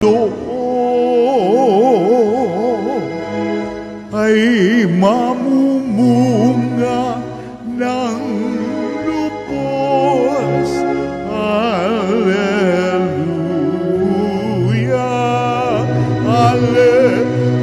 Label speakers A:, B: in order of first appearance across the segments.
A: Ay mamumunga ng lubos. Alleluia, Alleluia.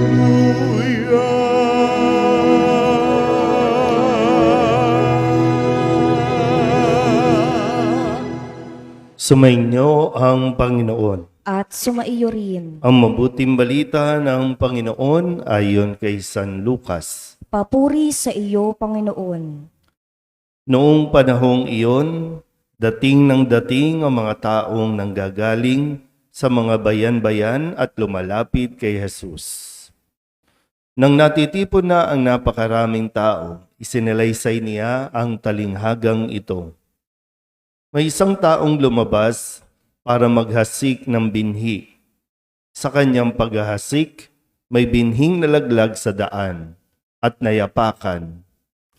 B: Sumainyo ang Panginoon.
C: At sumaiyo rin.
B: Ang mabuting balita ng Panginoon ayon kay San Lucas.
C: Papuri sa iyo, Panginoon.
B: Noong panahong iyon, dating ang mga taong nanggagaling sa mga bayan-bayan at lumalapit kay Jesus. Nang natitipon na ang napakaraming tao, isinalaysay niya ang talinghagang ito. May isang taong lumabas para maghasik ng binhi. Sa kanyang paghahasik, may binhing nalaglag sa daan at nayapakan.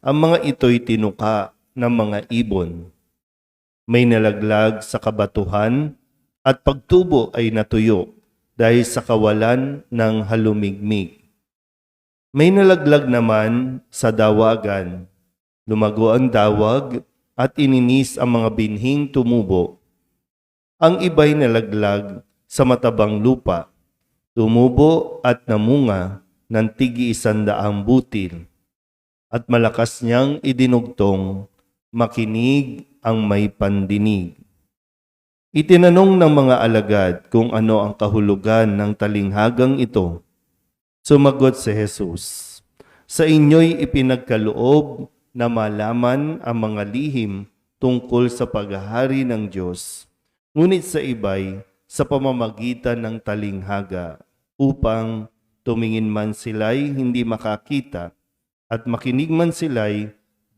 B: Ang mga ito'y tinuka ng mga ibon. May nalaglag sa kabatuhan at pagtubo ay natuyo dahil sa kawalan ng halumigmig. May nalaglag naman sa dawagan. Lumago ang dawag at ininis ang mga binhing tumubo. Ang iba'y nalaglag sa matabang lupa, tumubo at namunga ng tig-100 butil, at malakas niyang idinugtong, makinig ang may pandinig. Itinanong ng mga alagad kung ano ang kahulugan ng talinghagang ito. Sumagot si Jesus, sa inyo'y ipinagkaloob na malaman ang mga lihim tungkol sa paghahari ng Diyos. Ngunit sa iba'y sa pamamagitan ng talinghaga upang tumingin man sila'y hindi makakita at makinig man sila'y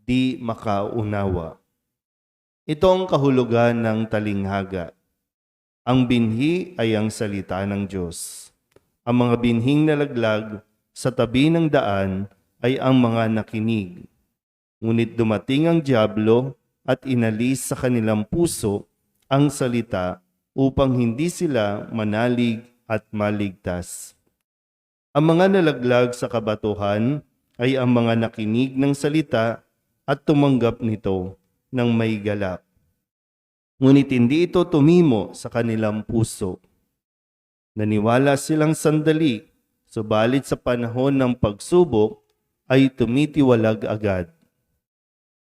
B: di makaunawa. Ito ang kahulugan ng talinghaga. Ang binhi ay ang salita ng Diyos. Ang mga binhing nalaglag sa tabi ng daan ay ang mga nakinig. Ngunit dumating ang dyablo at inalis sa kanilang puso ang salita upang hindi sila manalig at maligtas. Ang mga nalaglag sa kabatuhan ay ang mga nakinig ng salita at tumanggap nito ng may galak. Ngunit hindi ito tumimo sa kanilang puso. Naniwala silang sandali, subalit sa panahon ng pagsubok ay tumitiwalag agad.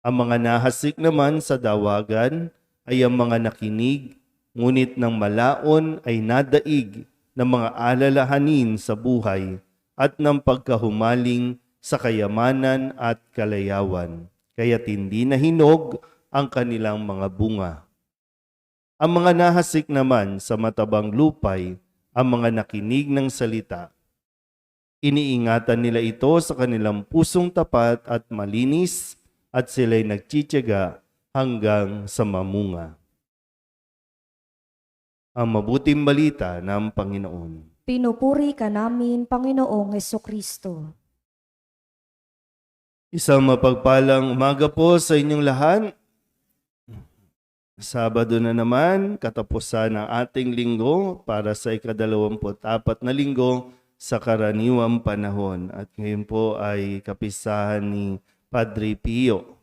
B: Ang mga nahasik naman sa dawagan ay ang mga nakinig, ngunit ng malaon ay nadaig ng mga alalahanin sa buhay at ng pagkahumaling sa kayamanan at kalayawan, kaya't hindi nahinog ang kanilang mga bunga. Ang mga nahasik naman sa matabang lupay, ang mga nakinig ng salita. Iniingatan nila ito sa kanilang pusong tapat at malinis at sila'y nagtitiyaga hanggang sa mamunga. Ang mabuting balita ng Panginoon.
C: Pinupuri ka namin, Panginoong Hesukristo.
B: Isang mapagpalang umaga po sa inyong lahat. Sabado na naman, katapusan ng ating linggo para sa ika-24 na linggo sa karaniwang panahon. At ngayon po ay kapisahan ni Padre Pio,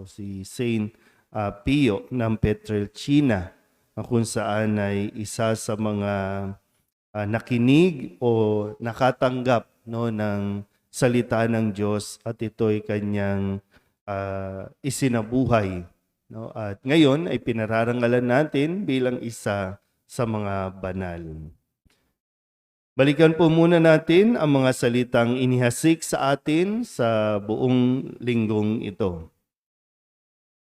B: si Saint Pio ng Pietrelcina, kung saan ay isa sa mga nakinig o nakatanggap ng salita ng Diyos at ito'y kanyang isinabuhay. At ngayon ay pinararangalan natin bilang isa sa mga banal. Balikan po muna natin ang mga salitang inihasik sa atin sa buong linggong ito.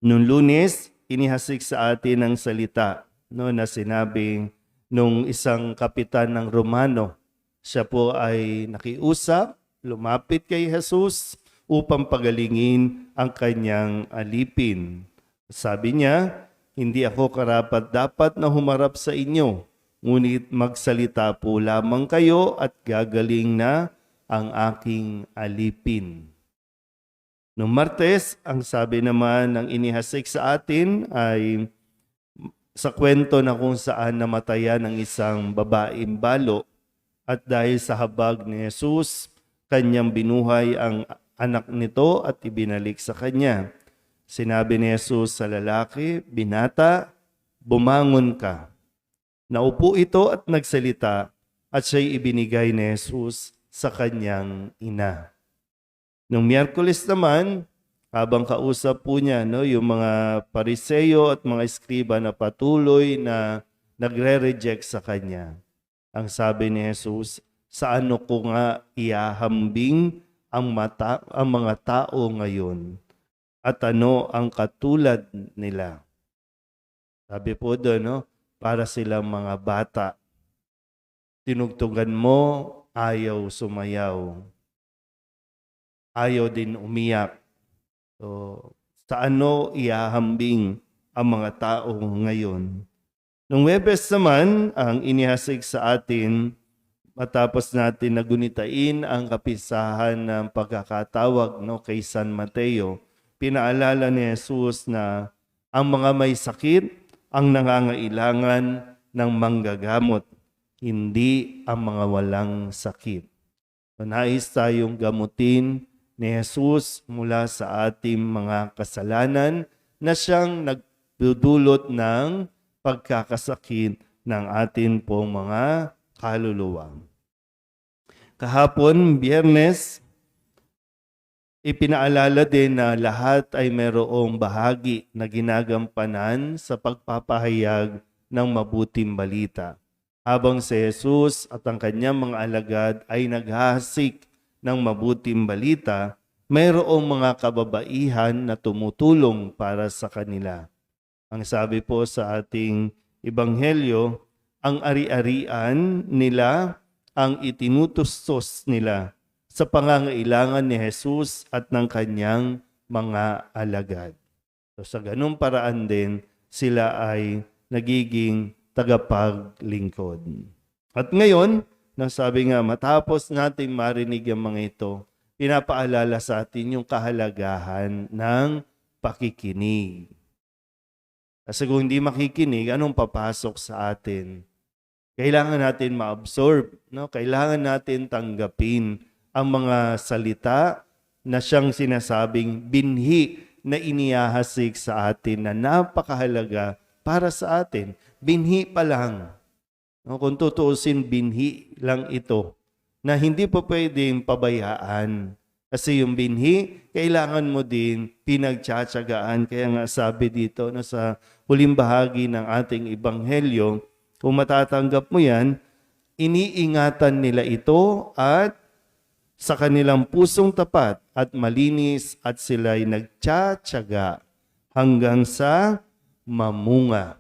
B: Noong Lunes, inihasik sa atin ang salita na sinabi nung isang kapitan ng Romano. Siya po ay nakiusap, lumapit kay Jesus upang pagalingin ang kanyang alipin. Sabi niya, hindi ako karapat-dapat na humarap sa inyo, ngunit magsalita po lamang kayo at gagaling na ang aking alipin. Noong Martes, ang sabi naman ng inihasik sa atin ay sa kwento na kung saan namatayan ang isang babaeng balo at dahil sa habag ni Jesus, kanyang binuhay ang anak nito at ibinalik sa kanya. Sinabi ni Jesus sa lalaki, "Binata, bumangon ka." Naupo ito at nagsalita at siya'y ibinigay ni Jesus sa kanyang ina. Nung Miyerkules naman, habang kausap po niya yung mga Pariseo at mga eskriba na patuloy na nagre-reject sa kanya, ang sabi ni Jesus, "Sa ano ko nga iahambing ang mga tao ngayon at ano ang katulad nila?" Sabi po doon, para silang mga bata. Tinugtugan mo, ayaw sumayaw. Ayaw din umiyak. So, sa ano iahambing ang mga tao ngayon? Nung Webes naman, ang inihasig sa atin, matapos natin nagunitain ang kapisahan ng pagkakatawag kay San Mateo, pinaalala ni Jesus na ang mga may sakit ang nangangailangan ng manggagamot, hindi ang mga walang sakit. So, nais tayong gamutin ni Jesus mula sa ating mga kasalanan na siyang nagdudulot ng pagkakasakit ng atin pong mga kaluluwa. Kahapon, Biyernes, ipinaalala din na lahat ay mayroong bahagi na ginagampanan sa pagpapahayag ng mabuting balita. Habang si Jesus at ang kanyang mga alagad ay naghahasik ng mabuting balita, mayroong mga kababaihan na tumutulong para sa kanila. Ang sabi po sa ating ebanghelyo, ang ari-arian nila ang itinutustos nila sa pangangailangan ni Jesus at ng kanyang mga alagad. So sa ganung paraan din, sila ay nagiging tagapaglingkod. At ngayon, nasabi nga, matapos nating marinig ang mga ito, pinapaalala sa atin yung kahalagahan ng pakikinig. Kasi kung hindi makikinig, anong papasok sa atin? Kailangan natin ma-absorb, Kailangan natin tanggapin ang mga salita na siyang sinasabing binhi na inihahasik sa atin na napakahalaga para sa atin. Binhi pa lang. Kung tutuusin, binhi lang ito na hindi po pwedeng pabayaan. Kasi yung binhi, kailangan mo din pinagtsatsagaan. Kaya nga sabi dito sa huling bahagi ng ating ebanghelyo, kung matatanggap mo yan, iniingatan nila ito at sa kanilang pusong tapat at malinis at sila'y nagtsatsaga hanggang sa mamunga.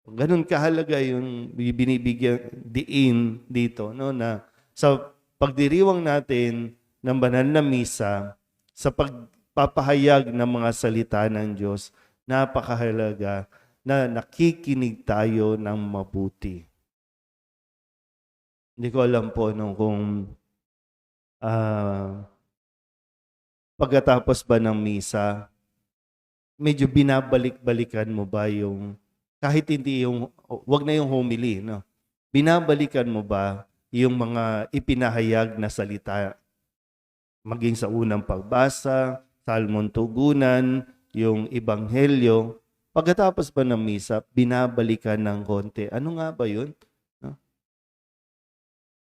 B: Ganun kahalaga yung binibigyan diin dito, na sa pagdiriwang natin ng banal na misa, sa pagpapahayag ng mga salita ng Diyos, napakahalaga na nakikinig tayo ng mabuti. Hindi ko alam po kung pagkatapos ba ng misa, medyo binabalik-balikan mo ba yung kahit hindi wag na yung homily, binabalikan mo ba yung mga ipinahayag na salita? Maging sa unang pagbasa, salmon tugunan, yung ebanghelyo, pagkatapos ba ng misa, binabalikan ng konti. Ano nga ba yun?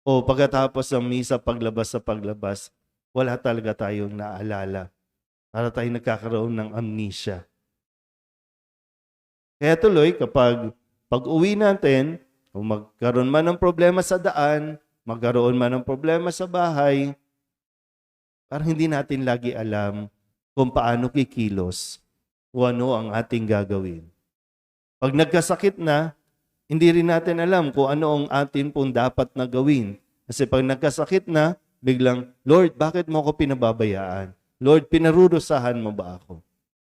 B: O pagkatapos ng misa, paglabas sa paglabas, wala talaga tayong naalala. Para tayo nagkakaroon ng amnesia. Kaya tuloy, pag-uwi natin, kung magkaroon man ng problema sa daan, magkaroon man ng problema sa bahay, parang hindi natin lagi alam kung paano kikilos o ano ang ating gagawin. Pag nagkasakit na, hindi rin natin alam kung ano ang atin pong dapat na gawin. Kasi pag nagkasakit na, biglang, Lord, bakit mo ako pinababayaan? Lord, pinarurusahan mo ba ako?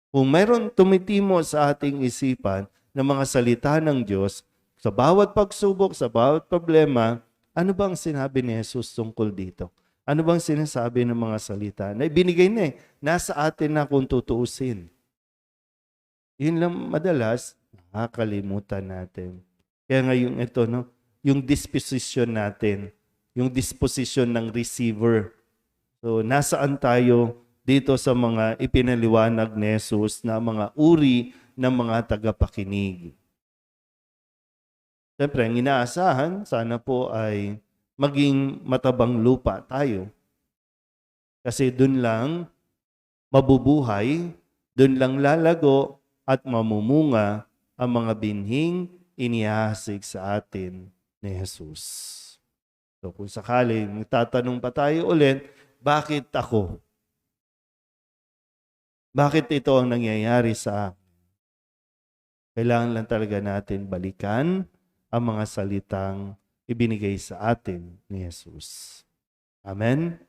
B: Kung mayroon tumitimo sa ating isipan ng mga salita ng Diyos, sa bawat pagsubok, sa bawat problema, ano bang sinabi ni Jesus tungkol dito? Ano bang sinasabi ng mga salita? Na ibinigay na nasa atin na kung tutuusin. Yun lang madalas, Nakakalimutan natin. Kaya ngayon ito, no? Yung disposition natin, yung disposition ng receiver. So, nasaan tayo dito sa mga ipinaliwanag ni Jesus na mga uri ng mga tagapakinig? Siyempre, ang inaasahan, sana po ay maging matabang lupa tayo. Kasi dun lang mabubuhay, dun lang lalago at mamumunga ang mga binhing inihasig sa atin ni Jesus. So kung sakali, magtatanong pa tayo ulit, bakit ako? Bakit ito ang nangyayari sa akin? Kailangan lang talaga natin balikan ang mga salitang ibinigay sa atin ni Jesus. Amen?